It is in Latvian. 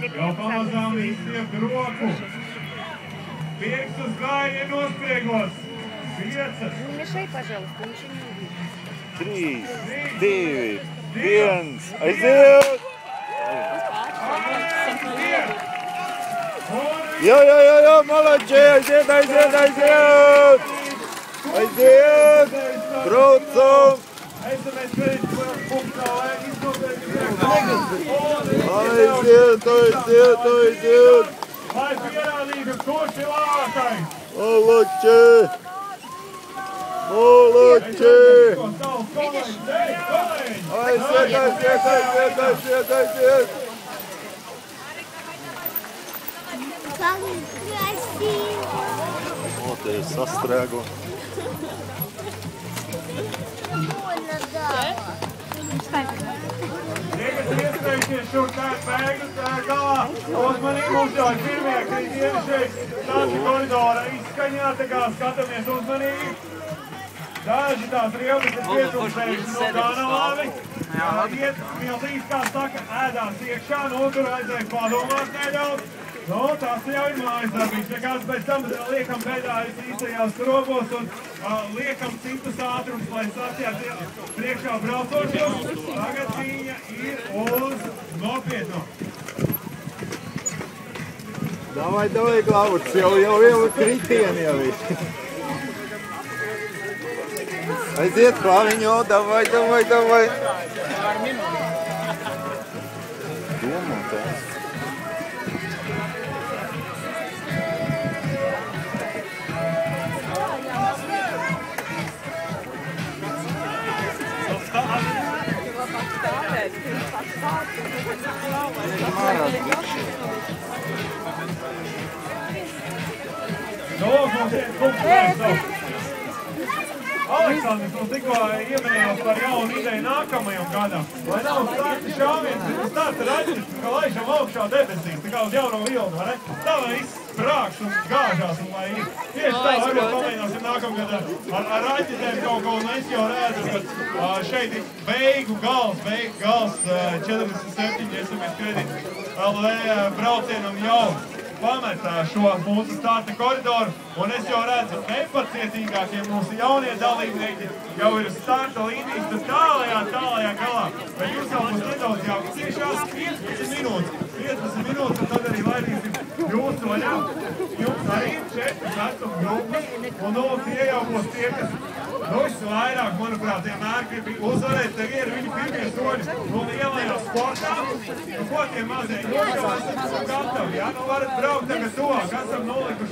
Jau pamazām izstiep roku. Pirks uz gājienu nospriegos. 5. Мешай, пожалуйста, ничего не увидишь. 3, 2, 1. Aiziet! Jo, malači, aiziet! Aiziet! Braucam! Aiziet! Lai pierādītu, kurš ir labākais! Malači! Aiziet! Как красиво! O, te ir sastrēgu. Больно, да. Tagad iestrēgties šur tā bēgas galā. Uzmanīgi mums jau ir pirmie, kad iet šeit tāda koridora izskaņā, tā kā skatāmies uzmanīgi. Daži tās rievas ir pietrūkstējuši no kanāli. Iet milzīs, kā saka, ēdās iekšā, tur aizēja padomāt nedaudz. Tas jau ir mājas darbības, nekāds pēc tam liekam bedājas īstajās strogos un liekam citus ātrums, lai sasjāt priekšā braucošos. Tagad cīņa ir uz nopietno. Davai, Klauds, jau kritieni jau ir. Aiziet, Klaviņo, davai. Domā tās. Aleksandrs mums tikko ieminējās par jaunu ideju nākamajam gadam. Lai nav starta šāviens, bet starta raķis, ka laižam augšā debesīs, tā kā uz jauno vilnu, vai ne? Tā lai sprākst un gāžās un lai ir. Tieši tā, varbūt pamēģināsim nākamgad ar raķitēm kaut ko, un es jau redzu, ka šeit ir beigu gals 47 SMS kredīti LV braucienam jau pamet šo mūsu starta koridoru, un es jau redzu, nepacietīgākie mūsu jaunie dalībnieki jau ir starta līnijas, tas tālajā galā. Bet jūs jau būs nedaudz jau ciešās 15 minūtes, un tad arī laidīsim jūsu vaļā. Jums arī 4 vecuma grupas, un tie jau būs tie, kas vairāk, manuprāt, vienmēr grib uzvarēt, tagad ir viņi pirmie soļi no lielajā sportā. Ko tie mazie, jūs jau esat gatavi, ja? Nu varat braukt tagad tuvāk, esam nolikuši.